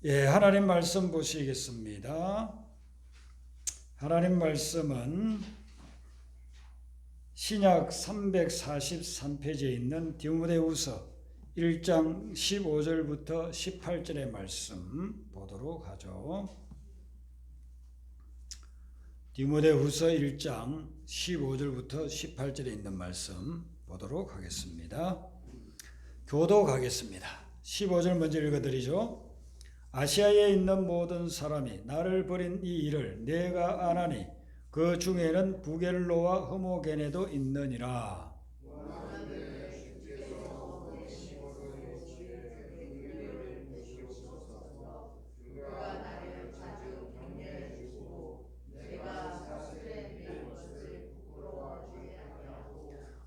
예, 하나님 말씀 보시겠습니다. 하나님 말씀은 신약 343페이지에 있는 디모데후서 1장 15절부터 18절의 말씀 보도록 하죠. 디모데후서 1장 15절부터 18절에 있는 말씀 보도록 하겠습니다. 교독하겠습니다. 15절 먼저 읽어드리죠. 아시아에 있는 모든 사람이 나를 버린 이 일을 내가 아나니 그 중에는 부겔로와 허모게네도 있느니라.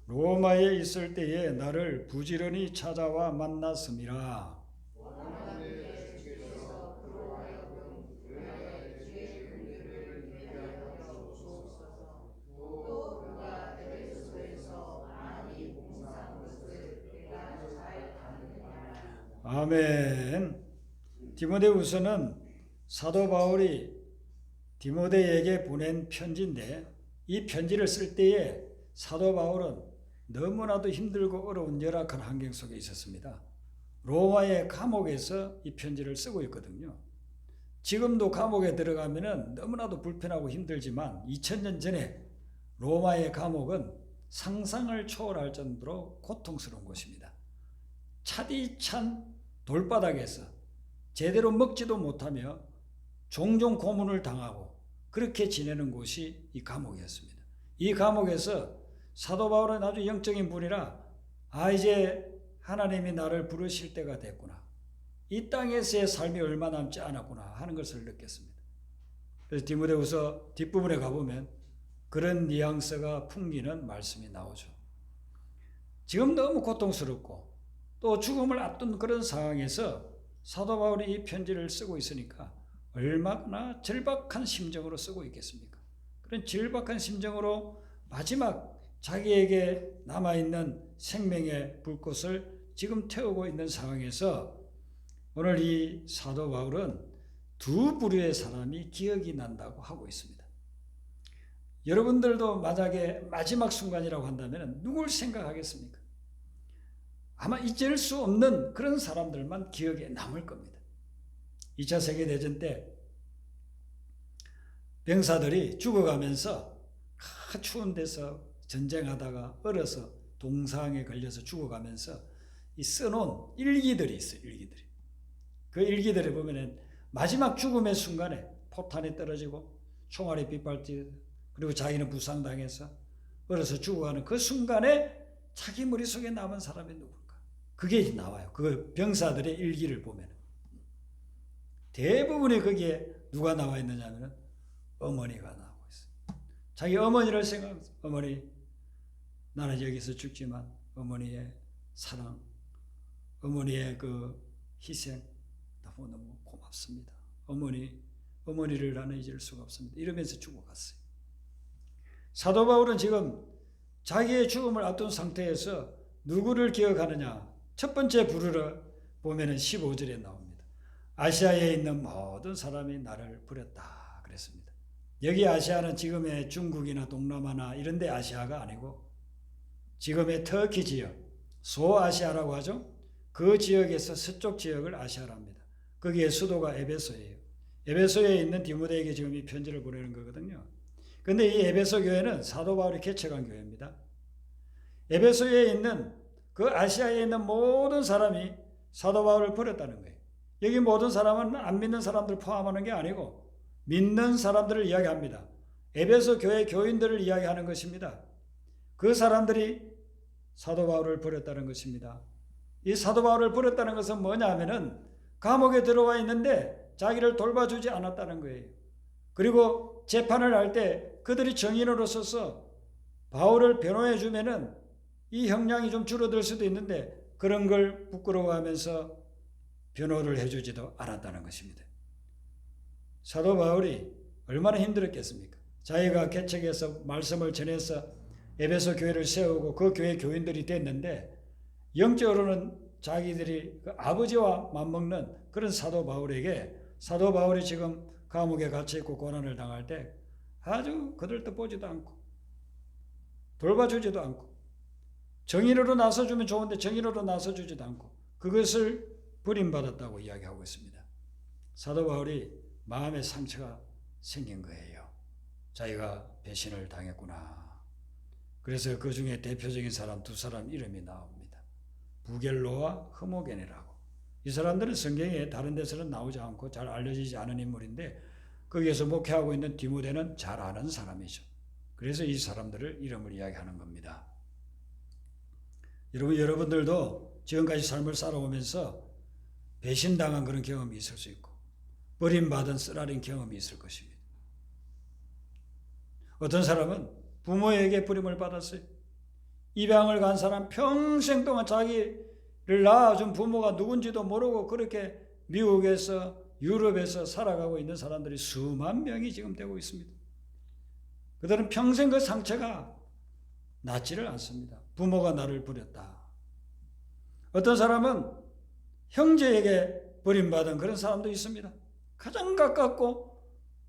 로마에 있을 때에 나를 부지런히 찾아와 만났음이라. 아멘. 디모데후서는 사도 바울이 디모데에게 보낸 편지인데, 이 편지를 쓸 때에 사도 바울은 너무나도 힘들고 어려운 열악한 환경 속에 있었습니다. 로마의 감옥에서 이 편지를 쓰고 있거든요. 지금도 감옥에 들어가면 너무나도 불편하고 힘들지만 2000년 전에 로마의 감옥은 상상을 초월할 정도로 고통스러운 곳입니다. 차디찬 돌바닥에서 제대로 먹지도 못하며 종종 고문을 당하고 그렇게 지내는 곳이 이 감옥이었습니다. 이 감옥에서 사도 바울은 아주 영적인 분이라 이제 하나님이 나를 부르실 때가 됐구나. 이 땅에서의 삶이 얼마 남지 않았구나 하는 것을 느꼈습니다. 그래서 디모데후서 뒷부분에 가보면 그런 뉘앙스가 풍기는 말씀이 나오죠. 지금 너무 고통스럽고 또 죽음을 앞둔 그런 상황에서 사도 바울이 이 편지를 쓰고 있으니까 얼마나 절박한 심정으로 쓰고 있겠습니까? 그런 절박한 심정으로 마지막 자기에게 남아있는 생명의 불꽃을 지금 태우고 있는 상황에서 오늘 이 사도 바울은 두 부류의 사람이 기억이 난다고 하고 있습니다. 여러분들도 만약에 마지막 순간이라고 한다면 누굴 생각하겠습니까? 아마 잊을 수 없는 그런 사람들만 기억에 남을 겁니다. 2차 세계대전 때 병사들이 죽어가면서 추운 데서 전쟁하다가 얼어서 동상에 걸려서 죽어가면서 이 써놓은 일기들이 있어요. 일기들이. 그 일기들에 보면은 마지막 죽음의 순간에 포탄이 떨어지고 총알이 빗발치고 그리고 자기는 부상당해서 얼어서 죽어가는 그 순간에 자기 머릿속에 남은 사람이 누굴까? 그게 나와요. 그 병사들의 일기를 보면 대부분의 거기에 누가 나와 있느냐 하면 어머니가 나오고 있어요. 자기 어머니를 생각하면서 어머니 나는 여기서 죽지만 어머니의 사랑, 어머니의 그 희생 너무너무 고맙습니다. 어머니를 나는 잊을 수가 없습니다. 이러면서 죽어갔어요. 사도 바울은 지금 자기의 죽음을 앞둔 상태에서 누구를 기억하느냐? 첫 번째 부류를 보면은 15절에 나옵니다. 아시아에 있는 모든 사람이 나를 버렸다 그랬습니다. 여기 아시아는 지금의 중국이나 동남아나 이런 데 아시아가 아니고 지금의 터키 지역, 소아시아라고 하죠. 그 지역에서 서쪽 지역을 아시아라 합니다. 거기에 수도가 에베소예요. 에베소에 있는 디모데에게 지금 이 편지를 보내는 거거든요. 그런데 이 에베소 교회는 사도 바울이 개척한 교회입니다. 에베소에 있는 그 아시아에 있는 모든 사람이 사도 바울을 버렸다는 거예요. 여기 모든 사람은 안 믿는 사람들 포함하는 게 아니고 믿는 사람들을 이야기합니다. 에베소 교회 교인들을 이야기하는 것입니다. 그 사람들이 사도 바울을 버렸다는 것입니다. 이 사도 바울을 버렸다는 것은 뭐냐 하면은 감옥에 들어와 있는데 자기를 돌봐주지 않았다는 거예요. 그리고 재판을 할 때 그들이 정인으로 서서 바울을 변호해 주면은 이 형량이 좀 줄어들 수도 있는데 그런 걸 부끄러워하면서 변호를 해주지도 않았다는 것입니다. 사도 바울이 얼마나 힘들었겠습니까? 자기가 개척해서 말씀을 전해서 에베소 교회를 세우고 그 교회 교인들이 됐는데 영적으로는 자기들이 그 아버지와 맞먹는 그런 사도 바울에게, 사도 바울이 지금 감옥에 갇혀 있고 고난을 당할 때 아주 그들도 보지도 않고 돌봐주지도 않고, 정의로로 나서주면 좋은데 정의로로 나서주지도 않고 그것을 버림받았다고 이야기하고 있습니다. 사도 바울이 마음의 상처가 생긴 거예요. 자기가 배신을 당했구나. 그래서 그 중에 대표적인 사람 두 사람 이름이 나옵니다. 부겔로와 흐모겐이라고. 이 사람들은 성경에 다른 데서는 나오지 않고 잘 알려지지 않은 인물인데 거기에서 목회하고 있는 디모데는 잘 아는 사람이죠. 그래서 이 사람들을 이름을 이야기하는 겁니다. 여러분들도 지금까지 삶을 살아오면서 배신당한 그런 경험이 있을 수 있고 버림받은 쓰라린 경험이 있을 것입니다. 어떤 사람은 부모에게 버림을 받았어요. 입양을 간 사람 평생 동안 자기를 낳아준 부모가 누군지도 모르고 그렇게 미국에서 유럽에서 살아가고 있는 사람들이 수만 명이 지금 되고 있습니다. 그들은 평생 그 상처가 낫지를 않습니다. 부모가 나를 버렸다. 어떤 사람은 형제에게 버림받은 그런 사람도 있습니다. 가장 가깝고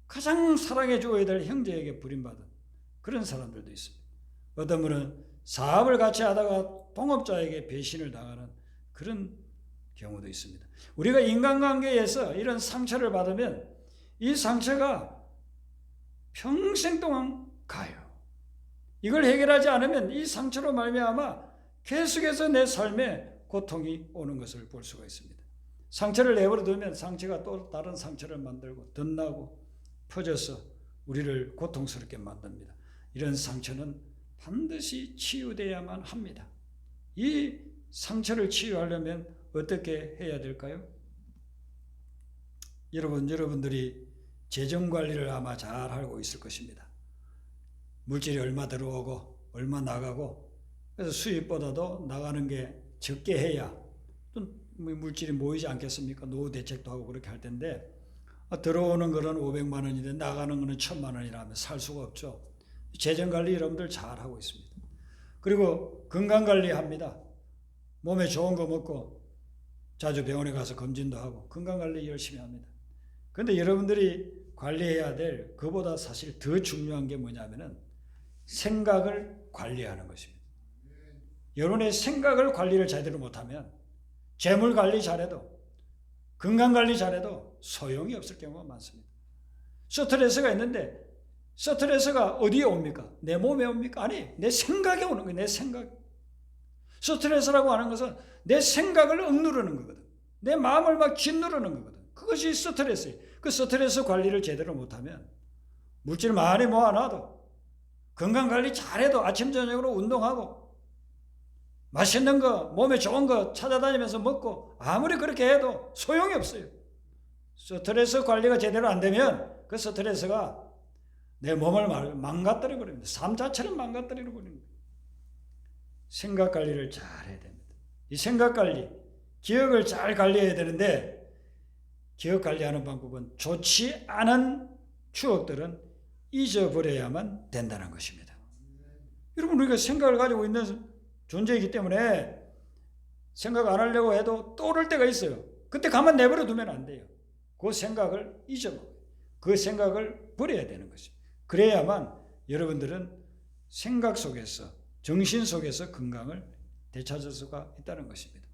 가장 사랑해 주어야 될 형제에게 버림받은 그런 사람들도 있습니다. 어떤 분은 사업을 같이 하다가 동업자에게 배신을 당하는 그런 경우도 있습니다. 우리가 인간관계에서 이런 상처를 받으면 이 상처가 평생 동안 가요. 이걸 해결하지 않으면 이 상처로 말미암아 계속해서 내 삶에 고통이 오는 것을 볼 수가 있습니다. 상처를 내버려 두면 상처가 또 다른 상처를 만들고 덧나고 퍼져서 우리를 고통스럽게 만듭니다. 이런 상처는 반드시 치유되어야만 합니다. 이 상처를 치유하려면 어떻게 해야 될까요? 여러분들이 재정관리를 아마 잘 알고 있을 것입니다. 물질이 얼마 들어오고 얼마 나가고, 그래서 수입보다도 나가는 게 적게 해야 물질이 모이지 않겠습니까? 노후 대책도 하고 그렇게 할 텐데 들어오는 거는 500만 원인데 나가는 거는 1000만 원이라면 살 수가 없죠. 재정관리 여러분들 잘 하고 있습니다. 그리고 건강관리합니다. 몸에 좋은 거 먹고 자주 병원에 가서 검진도 하고 건강관리 열심히 합니다. 그런데 여러분들이 관리해야 될 그보다 사실 더 중요한 게 뭐냐면은 생각을 관리하는 것입니다. 여러분의 생각을 관리를 제대로 못하면 재물 관리 잘해도 건강 관리 잘해도 소용이 없을 경우가 많습니다. 스트레스가 있는데 스트레스가 어디에 옵니까? 내 몸에 옵니까? 아니, 내 생각에 오는 거예요. 내 생각. 스트레스라고 하는 것은 내 생각을 억누르는 거거든. 내 마음을 막 짓누르는 거거든. 그것이 스트레스예요. 그 스트레스 관리를 제대로 못하면 물질 많이 모아놔도 건강관리 잘해도 아침 저녁으로 운동하고 맛있는 거 몸에 좋은 거 찾아다니면서 먹고 아무리 그렇게 해도 소용이 없어요. 스트레스 관리가 제대로 안 되면 그 스트레스가 내 몸을 망가뜨려 버립니다. 삶 자체를 망가뜨려 버립니다. 생각 관리를 잘 해야 됩니다. 이 생각 관리, 기억을 잘 관리해야 되는데 기억 관리하는 방법은 좋지 않은 추억들은 잊어버려야만 된다는 것입니다. 여러분, 우리가 생각을 가지고 있는 존재이기 때문에 생각 안 하려고 해도 떠오를 때가 있어요. 그때 가만 내버려 두면 안 돼요. 그 생각을 잊어버려요. 그 생각을 버려야 되는 것입니다. 그래야만 여러분들은 생각 속에서, 정신 속에서 건강을 되찾을 수가 있다는 것입니다.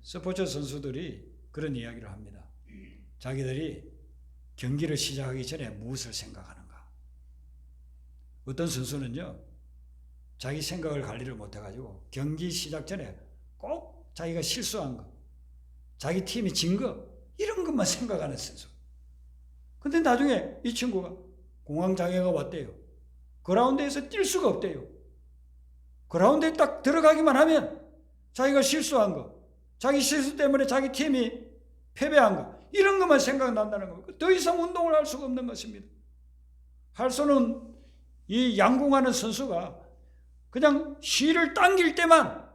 스포츠 선수들이 그런 이야기를 합니다. 자기들이 경기를 시작하기 전에 무엇을 생각하는가. 어떤 선수는요, 자기 생각을 관리를 못해가지고 경기 시작 전에 꼭 자기가 실수한 거, 자기 팀이 진 거, 이런 것만 생각하는 선수. 근데 나중에 이 친구가 공황장애가 왔대요. 그라운드에서 뛸 수가 없대요. 그라운드에 딱 들어가기만 하면 자기가 실수한 거, 자기 실수 때문에 자기 팀이 패배한 거, 이런 것만 생각난다는 겁니다. 더 이상 운동을 할 수가 없는 것입니다. 할 수는 이 양궁하는 선수가 그냥 실을 당길 때만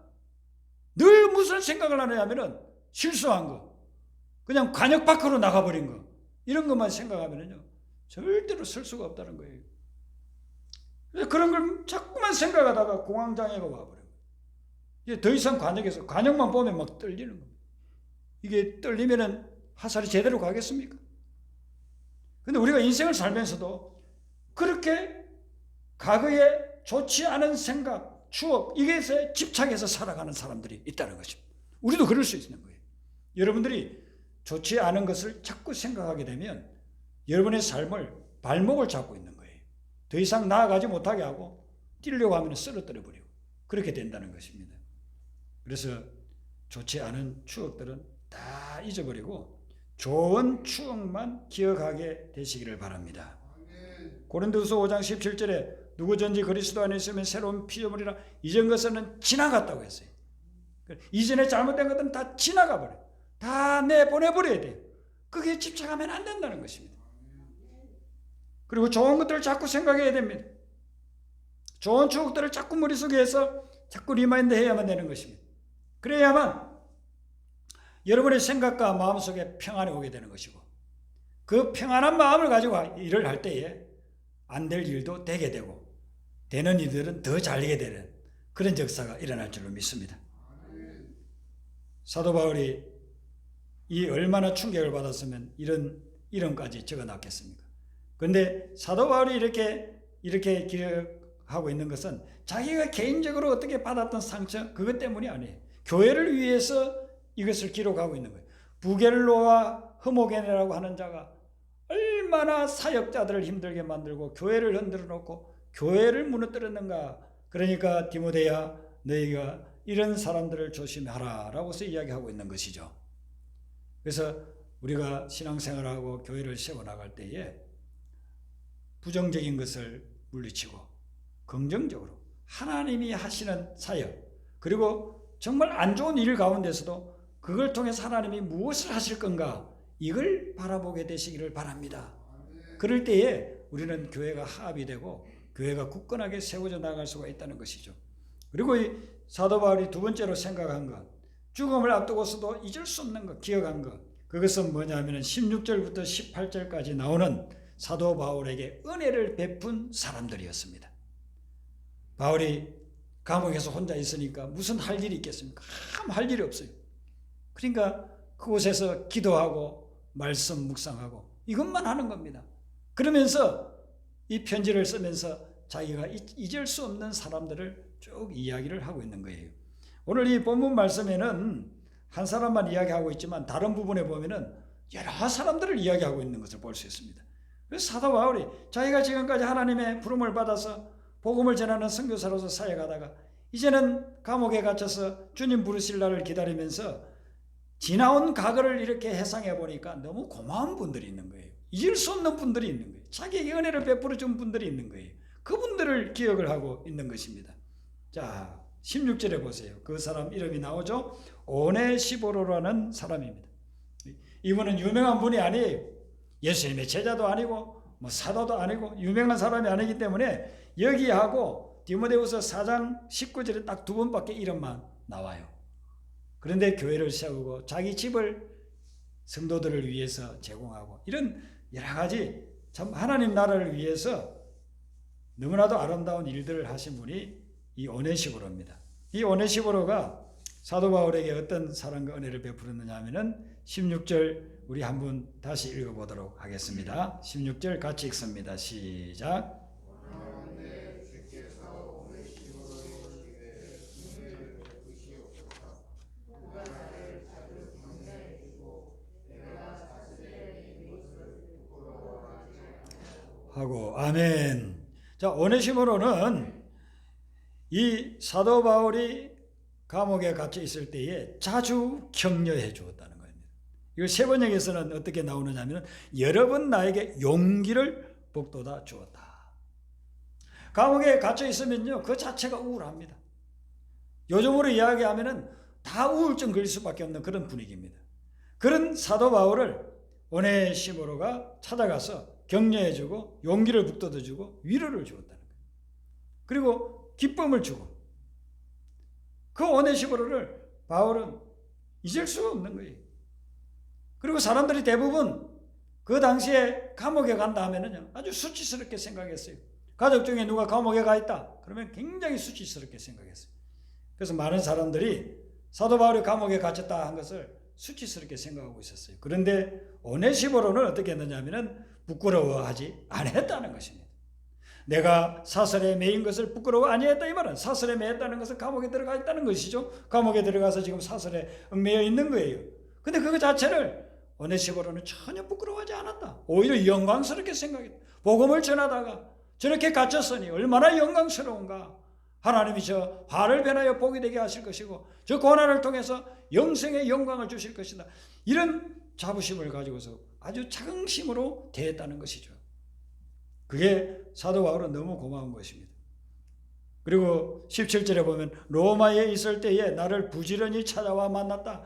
늘 무슨 생각을 하느냐면은 실수한 거, 그냥 관역 밖으로 나가버린 거, 이런 것만 생각하면은요 절대로 쓸 수가 없다는 거예요. 그래서 그런 걸 자꾸만 생각하다가 공황장애가 와버려요. 이제 더 이상 관역만 보면 막 떨리는 겁니다. 이게 떨리면은 화살이 제대로 가겠습니까? 근데 우리가 인생을 살면서도 그렇게 과거에 좋지 않은 생각, 추억, 이것에 집착해서 살아가는 사람들이 있다는 것입니다. 우리도 그럴 수 있는 거예요. 여러분들이 좋지 않은 것을 자꾸 생각하게 되면 여러분의 삶을 발목을 잡고 있는 거예요. 더 이상 나아가지 못하게 하고 뛰려고 하면 쓰러뜨려 버리고 그렇게 된다는 것입니다. 그래서 좋지 않은 추억들은 다 잊어버리고 좋은 추억만 기억하게 되시기를 바랍니다. 고린도후서 5장 17절에 누구든지 그리스도 안에 있으면 새로운 피조물이라 이전 것은 지나갔다고 했어요. 이전에 잘못된 것들은 다 지나가 버려요. 다 내보내버려야 돼요. 그게 집착하면 안 된다는 것입니다. 그리고 좋은 것들을 자꾸 생각해야 됩니다. 좋은 추억들을 자꾸 머릿속에 해서 자꾸 리마인드 해야만 되는 것입니다. 그래야만 여러분의 생각과 마음속에 평안이 오게 되는 것이고 그 평안한 마음을 가지고 일을 할 때에 안 될 일도 되게 되고 되는 일들은 더 잘되게 되는 그런 역사가 일어날 줄로 믿습니다. 사도 바울이 이 얼마나 충격을 받았으면 이런 이름까지 적어놨겠습니까? 그런데 사도 바울이 이렇게 기록하고 있는 것은 자기가 개인적으로 어떻게 받았던 상처 그것 때문이 아니에요. 교회를 위해서 이것을 기록하고 있는 거예요. 부겔로와 흐모게네라고 하는 자가 얼마나 사역자들을 힘들게 만들고 교회를 흔들어 놓고 교회를 무너뜨렸는가. 그러니까 디모데야 너희가 이런 사람들을 조심하라 라고서 이야기하고 있는 것이죠. 그래서 우리가 신앙생활하고 교회를 세워나갈 때에 부정적인 것을 물리치고 긍정적으로 하나님이 하시는 사역 그리고 정말 안 좋은 일 가운데서도 그걸 통해서 하나님이 무엇을 하실 건가 이걸 바라보게 되시기를 바랍니다. 그럴 때에 우리는 교회가 합이 되고 교회가 굳건하게 세워져 나갈 수가 있다는 것이죠. 그리고 이 사도 바울이 두 번째로 생각한 것, 죽음을 앞두고서도 잊을 수 없는 것, 기억한 것, 그것은 뭐냐면 16절부터 18절까지 나오는 사도 바울에게 은혜를 베푼 사람들이었습니다. 바울이 감옥에서 혼자 있으니까 무슨 할 일이 있겠습니까? 아무 할 일이 없어요. 그러니까 그곳에서 기도하고 말씀 묵상하고 이것만 하는 겁니다. 그러면서 이 편지를 쓰면서 자기가 잊을 수 없는 사람들을 쭉 이야기를 하고 있는 거예요. 오늘 이 본문 말씀에는 한 사람만 이야기하고 있지만 다른 부분에 보면은 여러 사람들을 이야기하고 있는 것을 볼 수 있습니다. 그래서 사도 바울이 자기가 지금까지 하나님의 부름을 받아서 복음을 전하는 선교사로서 사역하다가 이제는 감옥에 갇혀서 주님 부르실 날을 기다리면서 지나온 과거를 이렇게 회상해 보니까 너무 고마운 분들이 있는 거예요. 잊을 수 없는 분들이 있는 거예요. 자기에게 은혜를 베풀어 준 분들이 있는 거예요. 그분들을 기억을 하고 있는 것입니다. 자, 16절에 보세요. 그 사람 이름이 나오죠. 오네시보로라는 사람입니다. 이분은 유명한 분이 아니에요. 예수님의 제자도 아니고 뭐 사도도 아니고 유명한 사람이 아니기 때문에 여기하고 디모데후서 4장 19절에 딱 두 번밖에 이름만 나와요. 그런데 교회를 세우고 자기 집을 성도들을 위해서 제공하고 이런 여러 가지 참 하나님 나라를 위해서 너무나도 아름다운 일들을 하신 분이 이 오네시보로입니다. 이 오네시보로가 사도 바울에게 어떤 사랑과 은혜를 베풀었느냐 하면은 16절 우리 한번 다시 읽어보도록 하겠습니다. 16절 같이 읽습니다. 시작. 하고 아멘. 자, 오네시모로는 이 사도 바울이 감옥에 갇혀 있을 때에 자주 격려해 주었다는 겁니다. 이걸 세 번역에서는 어떻게 나오느냐면 여러 번 나에게 용기를 북돋아 주었다. 감옥에 갇혀 있으면요 그 자체가 우울합니다. 요즘으로 이야기하면은 다 우울증 걸릴 수밖에 없는 그런 분위기입니다. 그런 사도 바울을 오네시모로가 찾아가서 격려해주고 용기를 북돋아주고 위로를 주었다는 거예요. 그리고 기쁨을 주고 그 오네시모로를 바울은 잊을 수가 없는 거예요. 그리고 사람들이 대부분 그 당시에 감옥에 간다 하면은요 아주 수치스럽게 생각했어요. 가족 중에 누가 감옥에 가 있다 그러면 굉장히 수치스럽게 생각했어요. 그래서 많은 사람들이 사도 바울이 감옥에 갇혔다 한 것을 수치스럽게 생각하고 있었어요. 그런데 오네시모로는 어떻게 했느냐면은 부끄러워하지 않았다는 것입니다. 내가 사슬에 매인 것을 부끄러워 아니했다 이 말은 사슬에 매였다는 것은 감옥에 들어가 있다는 것이죠. 감옥에 들어가서 지금 사슬에 매여 있는 거예요. 근데 그거 자체를 오네시모로는 전혀 부끄러워하지 않았다. 오히려 영광스럽게 생각했다. 복음을 전하다가 저렇게 갇혔으니 얼마나 영광스러운가. 하나님이 저 화를 변하여 복이 되게 하실 것이고 저 고난을 통해서 영생의 영광을 주실 것이다. 이런 자부심을 가지고서 아주 자긍심으로 대했다는 것이죠. 그게 사도 바울은 너무 고마운 것입니다. 그리고 17절에 보면 로마에 있을 때에 나를 부지런히 찾아와 만났다.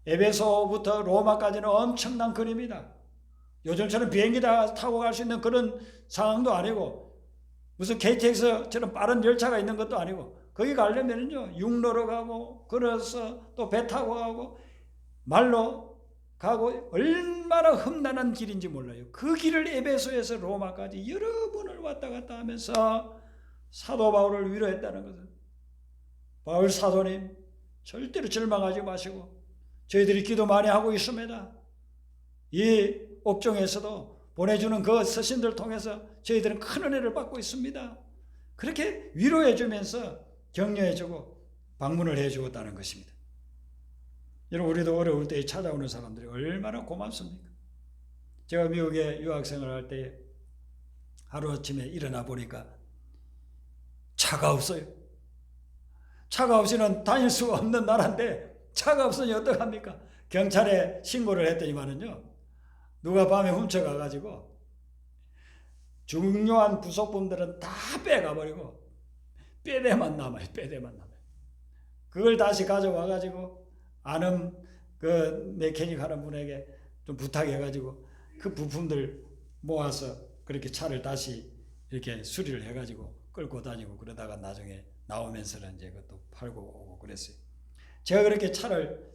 에베소부터 로마까지는 엄청난 거리입니다. 요즘처럼 비행기 타고 갈 수 있는 그런 상황도 아니고 무슨 KTX처럼 빠른 열차가 있는 것도 아니고 거기 가려면요 육로로 가고 걸어서 또 배 타고 가고 말로 가고 얼마나 험난한 길인지 몰라요. 그 길을 에베소에서 로마까지 여러 번을 왔다 갔다 하면서 사도 바울을 위로했다는 것은 바울 사도님 절대로 절망하지 마시고 저희들이 기도 많이 하고 있습니다. 이 옥중에서도 보내주는 그 서신들 통해서 저희들은 큰 은혜를 받고 있습니다. 그렇게 위로해주면서 격려해주고 방문을 해주었다는 것입니다. 여러분 우리도 어려울 때 찾아오는 사람들이 얼마나 고맙습니까? 제가 미국에 유학생활을 할 때 하루아침에 일어나 보니까 차가 없어요. 차가 없이는 다닐 수가 없는 나라인데 차가 없으니 어떡합니까? 경찰에 신고를 했더니만은요 누가 밤에 훔쳐가가지고 중요한 부속품들은 다 빼가버리고 뼈대만 남아요. 뼈대만 남아요. 그걸 다시 가져와가지고 아는 그 메케닉 하는 분에게 좀 부탁해가지고 그 부품들 모아서 그렇게 차를 다시 이렇게 수리를 해가지고 끌고 다니고 그러다가 나중에 나오면서는 이제 그것도 팔고 오고 그랬어요. 제가 그렇게 차를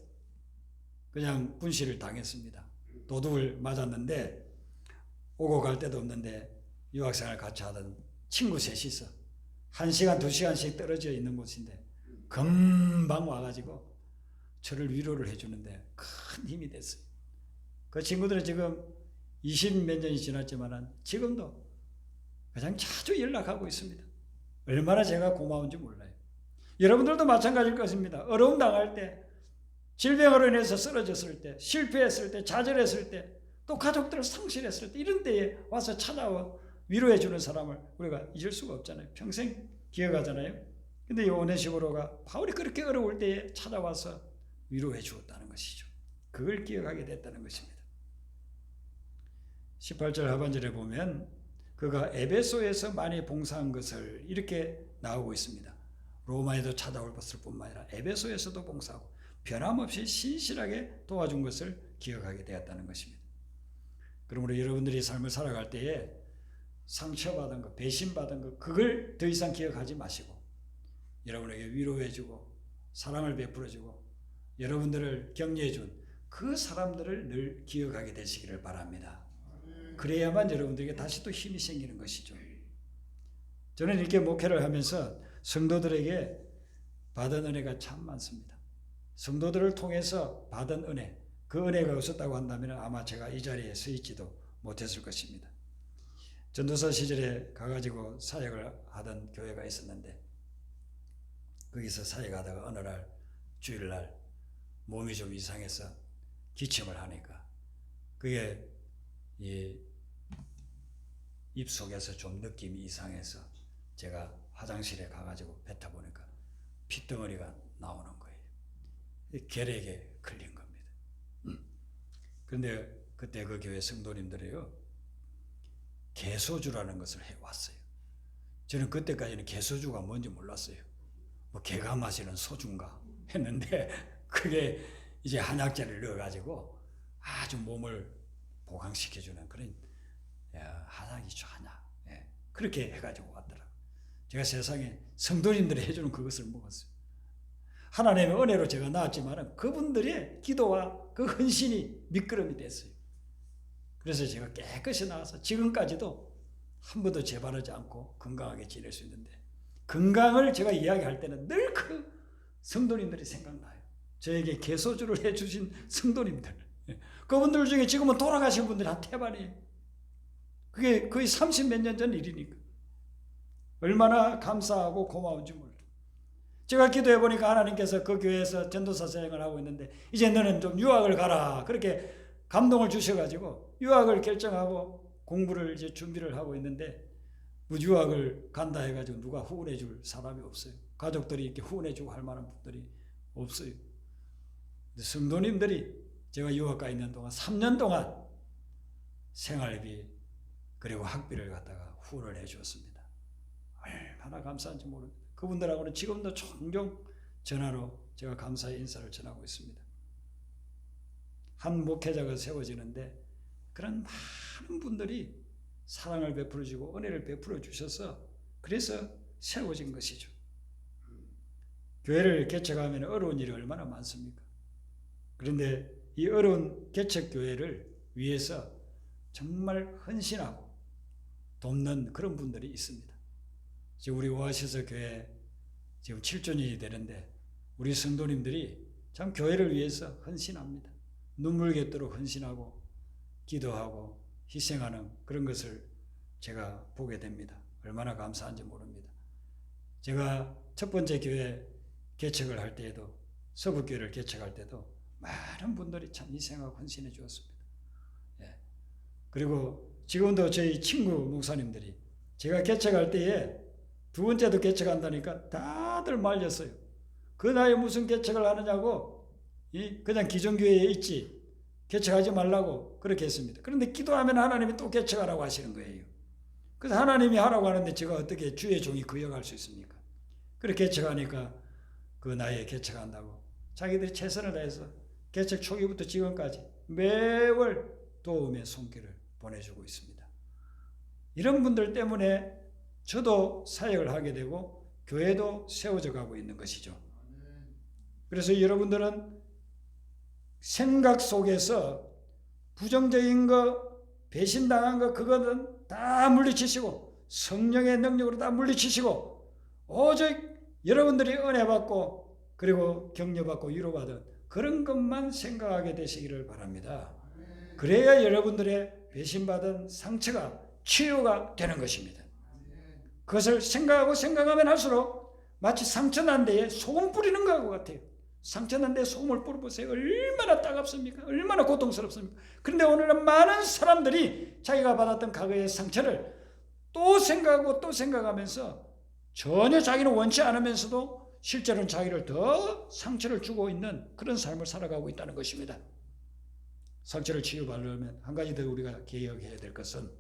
그냥 분실을 당했습니다. 도둑을 맞았는데 오고 갈 데도 없는데 유학생활 같이 하던 친구 셋이서 1시간 2시간씩 떨어져 있는 곳인데 금방 와가지고 저를 위로를 해주는데 큰 힘이 됐어요. 그 친구들은 지금 20몇 년이 지났지만 지금도 가장 자주 연락하고 있습니다. 얼마나 제가 고마운지 몰라요. 여러분들도 마찬가지일 것입니다. 어려움 당할 때, 질병으로 인해서 쓰러졌을 때, 실패했을 때, 좌절했을 때, 또 가족들을 상실했을 때 이런 때에 와서 찾아와 위로해 주는 사람을 우리가 잊을 수가 없잖아요. 평생 기억하잖아요. 근데 이 오네시모로가 바울이 그렇게 어려울 때에 찾아와서 위로해 주었다는 것이죠. 그걸 기억하게 됐다는 것입니다. 18절 하반절에 보면 그가 에베소에서 많이 봉사한 것을 이렇게 나오고 있습니다. 로마에도 찾아올 것을 뿐만 아니라 에베소에서도 봉사하고 변함없이 신실하게 도와준 것을 기억하게 되었다는 것입니다. 그러므로 여러분들이 삶을 살아갈 때에 상처받은 것, 배신받은 것 그걸 더 이상 기억하지 마시고 여러분에게 위로해주고 사랑을 베풀어주고 여러분들을 격려해준 그 사람들을 늘 기억하게 되시기를 바랍니다. 그래야만 여러분들에게 다시 또 힘이 생기는 것이죠. 저는 이렇게 목회를 하면서 성도들에게 받은 은혜가 참 많습니다. 성도들을 통해서 받은 은혜, 그 은혜가 없었다고 한다면 아마 제가 이 자리에 서 있지도 못했을 것입니다. 전도사 시절에 가가지고 사역을 하던 교회가 있었는데 거기서 사역하다가 어느 날 주일날 몸이 좀 이상해서 기침을 하니까 그게 입 속에서 좀 느낌이 이상해서 제가 화장실에 가가지고 뱉어보니까 핏덩어리가 나오는 거예요. 결핵에 걸린 겁니다. 그런데 그때 그 교회 성도님들이요 개소주라는 것을 해왔어요. 저는 그때까지는 개소주가 뭔지 몰랐어요. 뭐 개가 마시는 소주인가 했는데 그게 이제 한약재를 넣어가지고 아주 몸을 보강시켜주는 그런 한약이죠. 한약. 그렇게 해가지고 왔더라고요. 제가 세상에 성도님들이 해주는 그것을 먹었어요. 하나님의 은혜로 제가 나왔지만 그분들의 기도와 그 헌신이 미끄럼이 됐어요. 그래서 제가 깨끗이 나와서 지금까지도 한 번도 재바르지 않고 건강하게 지낼 수 있는데 건강을 제가 이야기할 때는 늘 그 성도님들이 생각나요. 저에게 개소주를 해주신 성도님들. 그분들 중에 지금은 돌아가신 분들이 한 태반이에요. 그게 거의 30몇 년 전 일이니까. 얼마나 감사하고 고마운지 몰라요. 제가 기도해 보니까 하나님께서 그 교회에서 전도사 사역을 하고 있는데 이제 너는 좀 유학을 가라. 그렇게 감동을 주셔가지고 유학을 결정하고 공부를 이제 준비를 하고 있는데 유학을 간다 해가지고 누가 후원해 줄 사람이 없어요. 가족들이 이렇게 후원해 주고 할 만한 분들이 없어요. 성도님들이 제가 유학 가 있는 동안 3년 동안 생활비 그리고 학비를 갖다가 후원을 해 주었습니다. 얼마나 감사한지 모릅니다. 그분들하고는 지금도 종종 전화로 제가 감사의 인사를 전하고 있습니다. 한 목회자가 세워지는데 그런 많은 분들이 사랑을 베풀어 주고 은혜를 베풀어 주셔서 그래서 세워진 것이죠. 교회를 개척하면 어려운 일이 얼마나 많습니까? 그런데 이 어려운 개척 교회를 위해서 정말 헌신하고 돕는 그런 분들이 있습니다. 지금 우리 오아시스 교회 지금 7주년이 되는데 우리 성도님들이 참 교회를 위해서 헌신합니다. 눈물겹도록 헌신하고 기도하고 희생하는 그런 것을 제가 보게 됩니다. 얼마나 감사한지 모릅니다. 제가 첫 번째 교회 개척을 할 때에도 서북교회를 개척할 때도 많은 분들이 참 희생하고 헌신해 주었습니다. 그리고 지금도 저희 친구 목사님들이 제가 개척할 때에 두 번째도 개척한다니까 다들 말렸어요. 그 나이에 무슨 개척을 하느냐고 그냥 기존교회에 있지 개척하지 말라고 그렇게 했습니다. 그런데 기도하면 하나님이 또 개척하라고 하시는 거예요. 그래서 하나님이 하라고 하는데 제가 어떻게 주의 종이 거역할 수 있습니까? 그렇게 개척하니까 그 나이에 개척한다고 자기들이 최선을 다해서 개척 초기부터 지금까지 매월 도움의 손길을 보내주고 있습니다. 이런 분들 때문에 저도 사역을 하게 되고 교회도 세워져 가고 있는 것이죠. 그래서 여러분들은 생각 속에서 부정적인 거, 배신당한 거 그거는 다 물리치시고 성령의 능력으로 다 물리치시고 오직 여러분들이 은혜 받고 그리고 격려받고 위로받은 그런 것만 생각하게 되시기를 바랍니다. 그래야 여러분들의 배신받은 상처가 치유가 되는 것입니다. 그것을 생각하고 생각하면 할수록 마치 상처 난 데에 소금 뿌리는 것과 같아요. 상처 난 데에 소금을 뿌려보세요. 얼마나 따갑습니까? 얼마나 고통스럽습니까? 그런데 오늘은 많은 사람들이 자기가 받았던 과거의 상처를 또 생각하고 또 생각하면서 전혀 자기는 원치 않으면서도 실제로는 자기를 더 상처를 주고 있는 그런 삶을 살아가고 있다는 것입니다. 상처를 치유받으려면 한 가지 더 우리가 기억해야 될 것은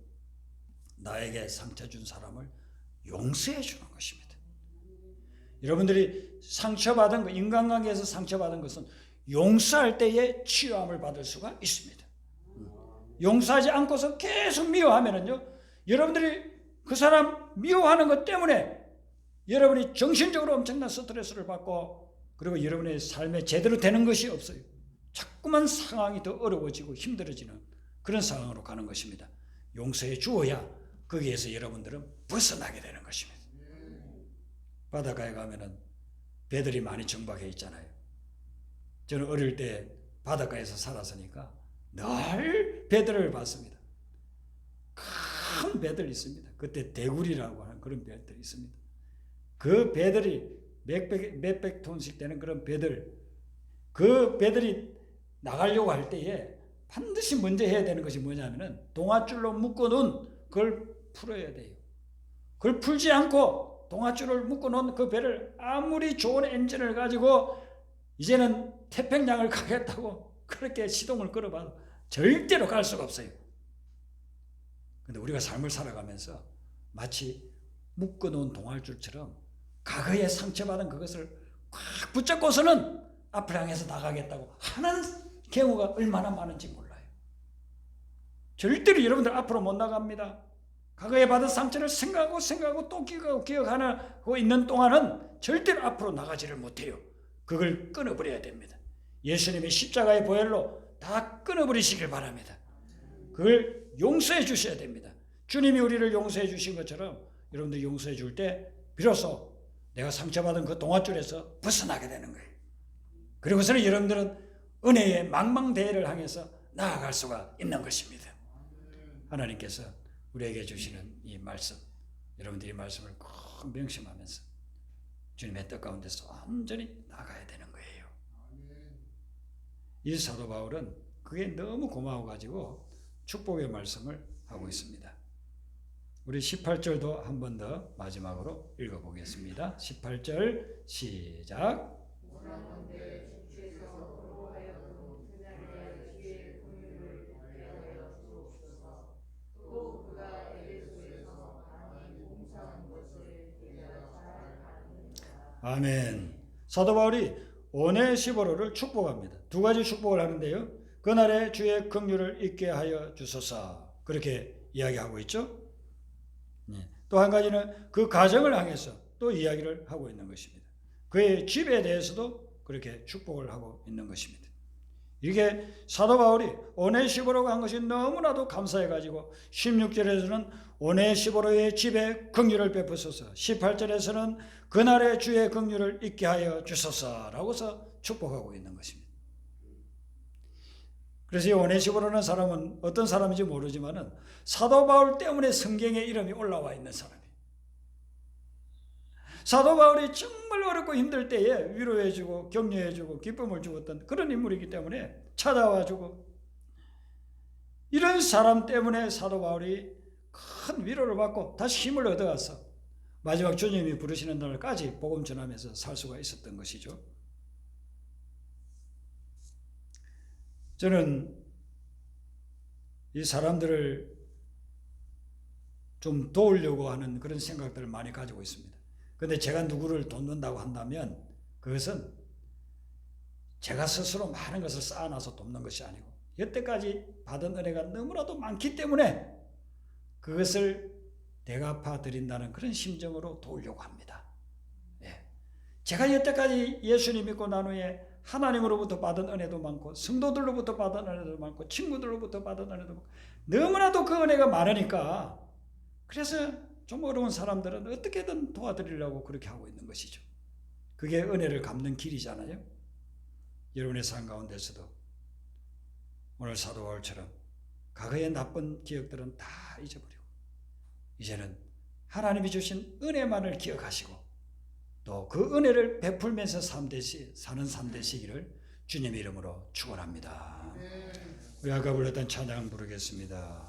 나에게 상처 준 사람을 용서해 주는 것입니다. 여러분들이 상처받은 것, 인간관계에서 상처받은 것은 용서할 때에 치유함을 받을 수가 있습니다. 용서하지 않고서 계속 미워하면은요, 여러분들이 그 사람 미워하는 것 때문에 여러분이 정신적으로 엄청난 스트레스를 받고 그리고 여러분의 삶에 제대로 되는 것이 없어요. 자꾸만 상황이 더 어려워지고 힘들어지는 그런 상황으로 가는 것입니다. 용서해 주어야 거기에서 여러분들은 벗어나게 되는 것입니다. 바닷가에 가면은 배들이 많이 정박해 있잖아요. 저는 어릴 때 바닷가에서 살았으니까 늘 배들을 봤습니다. 큰 배들 있습니다. 그때 대구리라고 하는 그런 배들이 있습니다. 그 배들이 몇백 톤씩 되는 그런 배들, 그 배들이 나가려고 할 때에 반드시 먼저 해야 되는 것이 뭐냐면은 동아줄로 묶어놓은 그걸 풀어야 돼요. 그걸 풀지 않고 동아줄을 묶어놓은 그 배를 아무리 좋은 엔진을 가지고 이제는 태평양을 가겠다고 그렇게 시동을 걸어봐도 절대로 갈 수가 없어요. 그런데 우리가 삶을 살아가면서 마치 묶어놓은 동아줄처럼 과거에 상처받은 그것을 꽉 붙잡고서는 앞을 향해서 나가겠다고 하는 경우가 얼마나 많은지 몰라요. 절대로 여러분들 앞으로 못 나갑니다. 과거에 받은 상처를 생각하고 또 기억하고 있는 동안은 절대로 앞으로 나가지를 못해요. 그걸 끊어버려야 됩니다. 예수님의 십자가의 보혈로 다 끊어버리시길 바랍니다. 그걸 용서해 주셔야 됩니다. 주님이 우리를 용서해 주신 것처럼 여러분들 용서해 줄 때 비로소 내가 상처받은 그 동아줄에서 벗어나게 되는 거예요. 그리고서는 여러분들은 은혜의 망망대해를 향해서 나아갈 수가 있는 것입니다. 하나님께서 우리에게 주시는 이 말씀, 여러분들이 말씀을 꼭 명심하면서 주님의 뜻 가운데서 완전히 나가야 되는 거예요. 이 사도 바울은 그게 너무 고마워가지고 축복의 말씀을 하고 있습니다. 우리 18절도 한 번 더 마지막으로 읽어보겠습니다. 18절 시작. 아멘. 사도 바울이 오네시보로를 축복합니다. 두 가지 축복을 하는데요. 그날의 주의 긍휼을 있게 하여 주소서. 그렇게 이야기하고 있죠. 또 한 가지는 그 가정을 향해서 또 이야기를 하고 있는 것입니다. 그의 집에 대해서도 그렇게 축복을 하고 있는 것입니다. 이게 사도 바울이 오네시보로가 한 것이 너무나도 감사해가지고 16절에서는 오네시보로의 집에 긍휼을 베푸소서, 18절에서는 그날의 주의 긍휼을 있게 하여 주소서라고서 축복하고 있는 것입니다. 그래서 이 오네시보로라는 사람은 어떤 사람인지 모르지만은 사도 바울 때문에 성경에 이름이 올라와 있는 사람이에요. 사도 바울이 정말 어렵고 힘들 때에 위로해주고 격려해주고 기쁨을 주었던 그런 인물이기 때문에 찾아와주고, 이런 사람 때문에 사도 바울이 큰 위로를 받고 다시 힘을 얻어가서 마지막 주님이 부르시는 날까지 복음 전하면서 살 수가 있었던 것이죠. 저는 이 사람들을 좀 도우려고 하는 그런 생각들을 많이 가지고 있습니다. 그런데 제가 누구를 돕는다고 한다면 그것은 제가 스스로 많은 것을 쌓아놔서 돕는 것이 아니고 여태까지 받은 은혜가 너무나도 많기 때문에 그것을 대갚아 드린다는 그런 심정으로 도우려고 합니다. 제가 여태까지 예수님 믿고 난 후에 하나님으로부터 받은 은혜도 많고 성도들로부터 받은 은혜도 많고 친구들로부터 받은 은혜도 많고 너무나도 그 은혜가 많으니까, 그래서 좀 어려운 사람들은 어떻게든 도와드리려고 그렇게 하고 있는 것이죠. 그게 은혜를 갚는 길이잖아요. 여러분의 삶 가운데서도 오늘 사도 바울처럼 과거의 나쁜 기억들은 다 잊어버리고 이제는 하나님이 주신 은혜만을 기억하시고 또 그 은혜를 베풀면서 사는 삶 되시기를 주님의 이름으로 축원합니다. 우리 아까 불렀던 찬양 부르겠습니다.